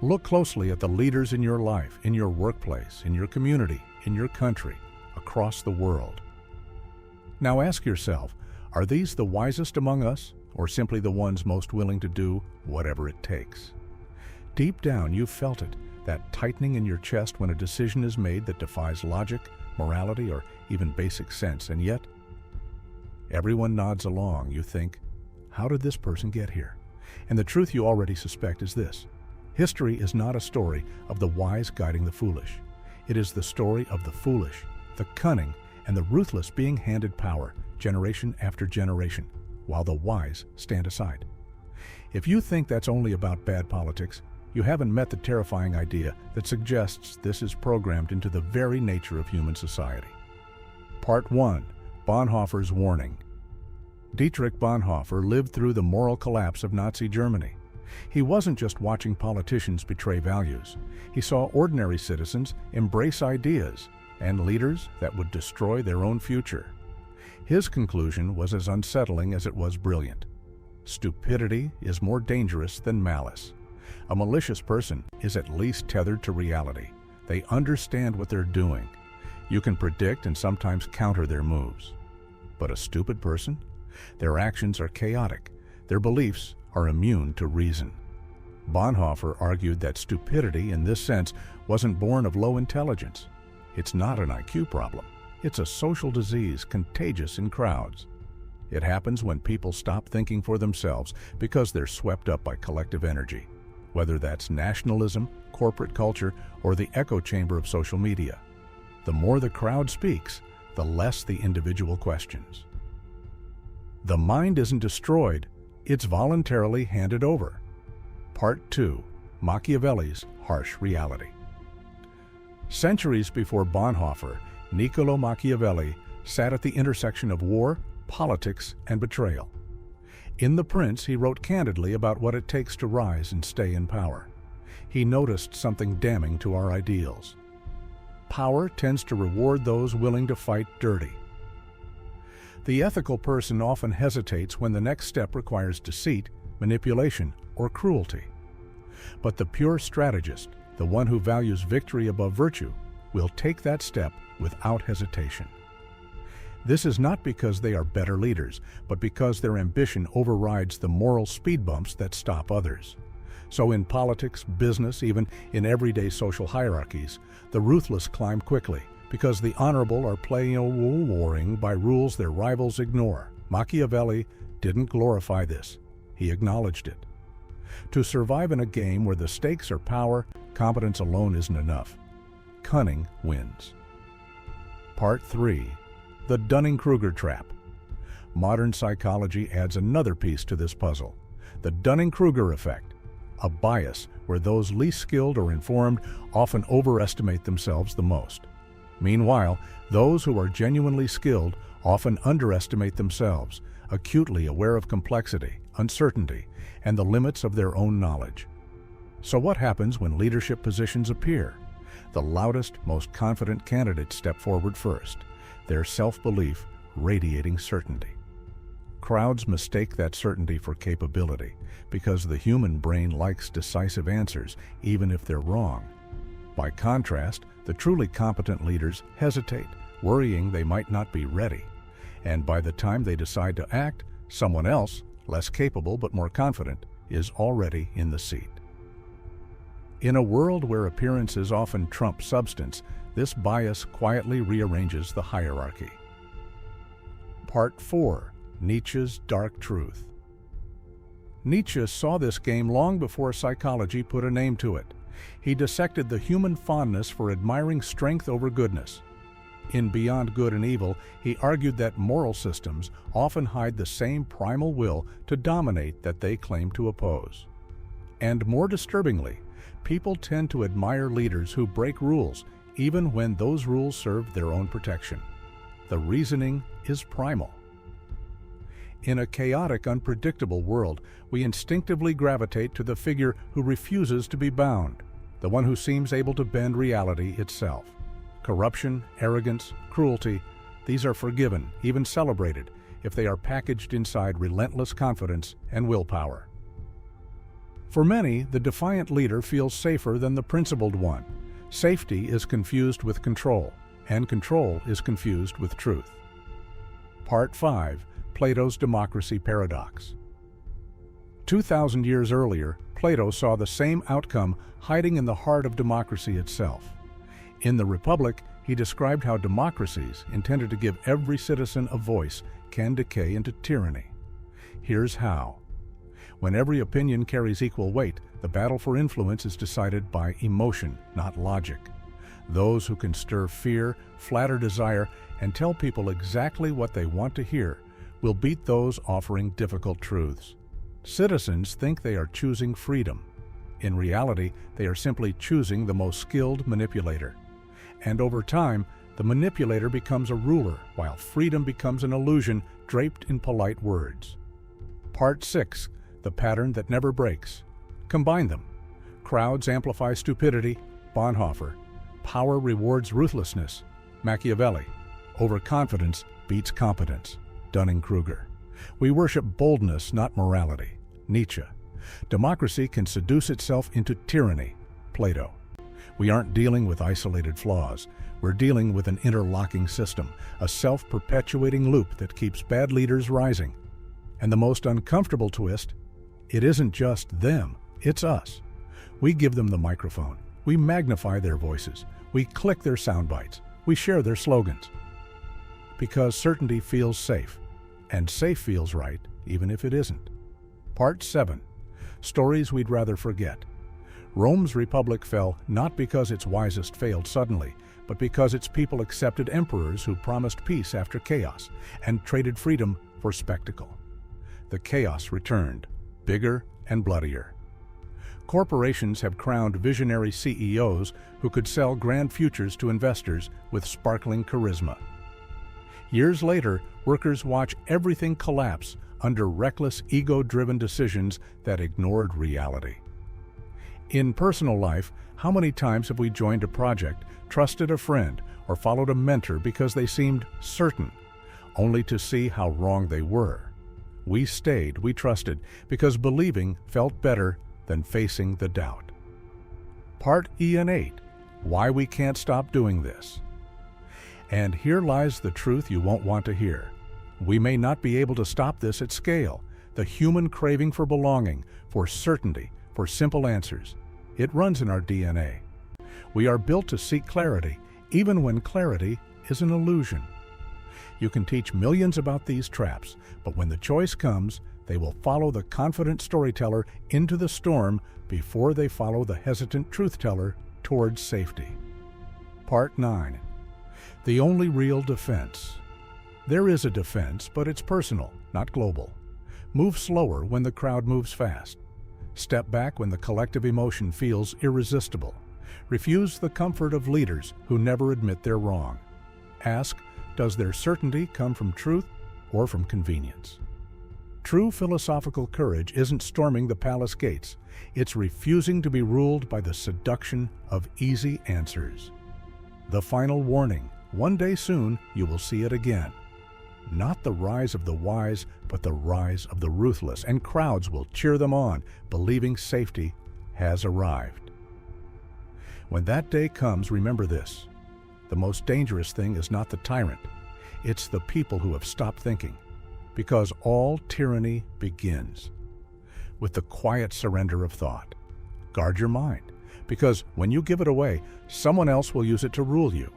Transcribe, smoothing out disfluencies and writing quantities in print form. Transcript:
Look closely at the leaders in your life, in your workplace, in your community, in your country, across the world. Now ask yourself, are these the wisest among us, or simply the ones most willing to do whatever it takes? Deep down, you've felt it, that tightening in your chest when a decision is made that defies logic, morality, or even basic sense, and yet everyone nods along. You think, how did this person get here? And the truth you already suspect is this: history is not a story of the wise guiding the foolish. It is the story of the foolish, the cunning, and the ruthless being handed power, generation after generation, while the wise stand aside. If you think that's only about bad politics, you haven't met the terrifying idea that suggests this is programmed into the very nature of human society. Part 1. Bonhoeffer's Warning. Dietrich Bonhoeffer lived through the moral collapse of Nazi Germany. He wasn't just watching politicians betray values. He saw ordinary citizens embrace ideas and leaders that would destroy their own future. His conclusion was as unsettling as it was brilliant. Stupidity is more dangerous than malice. A malicious person is at least tethered to reality. They understand what they're doing. You can predict and sometimes counter their moves. But a stupid person? Their actions are chaotic. Their beliefs are immune to reason. Bonhoeffer argued that stupidity in this sense wasn't born of low intelligence. It's not an IQ problem. It's a social disease contagious in crowds. It happens when people stop thinking for themselves because they're swept up by collective energy, whether that's nationalism, corporate culture, or the echo chamber of social media. The more the crowd speaks, the less the individual questions. The mind isn't destroyed, it's voluntarily handed over. Part 2. Machiavelli's Harsh Reality. Centuries before Bonhoeffer, Niccolo Machiavelli sat at the intersection of war, politics, and betrayal. In The Prince, he wrote candidly about what it takes to rise and stay in power. He noticed something damning to our ideals. Power tends to reward those willing to fight dirty. The ethical person often hesitates when the next step requires deceit, manipulation, or cruelty. But the pure strategist, the one who values victory above virtue, will take that step without hesitation. This is not because they are better leaders, but because their ambition overrides the moral speed bumps that stop others. So in politics, business, even in everyday social hierarchies, the ruthless climb quickly, because the honorable are playing warring by rules their rivals ignore. Machiavelli didn't glorify this. He acknowledged it. To survive in a game where the stakes are power, competence alone isn't enough. Cunning wins. Part 3. The Dunning-Kruger Trap. Modern psychology adds another piece to this puzzle: the Dunning-Kruger effect, a bias where those least skilled or informed often overestimate themselves the most. Meanwhile, those who are genuinely skilled often underestimate themselves, acutely aware of complexity, uncertainty, and the limits of their own knowledge. So what happens when leadership positions appear? The loudest, most confident candidates step forward first, their self-belief radiating certainty. Crowds mistake that certainty for capability because the human brain likes decisive answers, even if they're wrong. By contrast, the truly competent leaders hesitate, worrying they might not be ready. And by the time they decide to act, someone else, less capable but more confident, is already in the seat. In a world where appearances often trump substance, this bias quietly rearranges the hierarchy. Part 4. Nietzsche's Dark Truth. Nietzsche saw this game long before psychology put a name to it. He dissected the human fondness for admiring strength over goodness. In Beyond Good and Evil, he argued that moral systems often hide the same primal will to dominate that they claim to oppose. And more disturbingly, people tend to admire leaders who break rules, even when those rules serve their own protection. The reasoning is primal. In a chaotic, unpredictable world, we instinctively gravitate to the figure who refuses to be bound, the one who seems able to bend reality itself. Corruption, arrogance, cruelty, these are forgiven, even celebrated, if they are packaged inside relentless confidence and willpower. For many, the defiant leader feels safer than the principled one. Safety is confused with control, and control is confused with truth. Part 5. Plato's Democracy Paradox. 2,000 years earlier, Plato saw the same outcome hiding in the heart of democracy itself. In the Republic, he described how democracies, intended to give every citizen a voice, can decay into tyranny. Here's how. When every opinion carries equal weight, the battle for influence is decided by emotion, not logic. Those who can stir fear, flatter desire, and tell people exactly what they want to hear will beat those offering difficult truths. Citizens think they are choosing freedom. In reality, they are simply choosing the most skilled manipulator. And over time, the manipulator becomes a ruler, while freedom becomes an illusion draped in polite words. Part 6. The pattern that never breaks. Combine them. Crowds amplify stupidity, Bonhoeffer. Power rewards ruthlessness, Machiavelli. Overconfidence beats competence, Dunning-Kruger. We worship boldness, not morality, Nietzsche. Democracy can seduce itself into tyranny, Plato. We aren't dealing with isolated flaws. We're dealing with an interlocking system, a self-perpetuating loop that keeps bad leaders rising. And the most uncomfortable twist, it isn't just them, it's us. We give them the microphone. We magnify their voices. We click their sound bites. We share their slogans. Because certainty feels safe, and safe feels right, even if it isn't. Part 7. Stories we'd rather forget. Rome's republic fell not because its wisest failed suddenly, but because its people accepted emperors who promised peace after chaos and traded freedom for spectacle. The chaos returned, bigger and bloodier. Corporations have crowned visionary CEOs who could sell grand futures to investors with sparkling charisma. Years later, workers watch everything collapse under reckless, ego-driven decisions that ignored reality. In personal life, how many times have we joined a project, trusted a friend, or followed a mentor because they seemed certain, only to see how wrong they were? We stayed, we trusted, because believing felt better than facing the doubt. Part E and 8. Why we can't stop doing this. And here lies the truth you won't want to hear. We may not be able to stop this at scale. The human craving for belonging, for certainty, for simple answers. It runs in our DNA. We are built to seek clarity, even when clarity is an illusion. You can teach millions about these traps, but when the choice comes, they will follow the confident storyteller into the storm before they follow the hesitant truth-teller towards safety. Part 9. The only real defense. There is a defense, but it's personal, not global. Move slower when the crowd moves fast. Step back when the collective emotion feels irresistible. Refuse the comfort of leaders who never admit they're wrong. Ask, does their certainty come from truth or from convenience? True philosophical courage isn't storming the palace gates. It's refusing to be ruled by the seduction of easy answers. The final warning, one day soon you will see it again. Not the rise of the wise, but the rise of the ruthless, and crowds will cheer them on, believing safety has arrived. When that day comes, remember this. The most dangerous thing is not the tyrant. It's the people who have stopped thinking. Because all tyranny begins with the quiet surrender of thought. Guard your mind, because when you give it away, someone else will use it to rule you.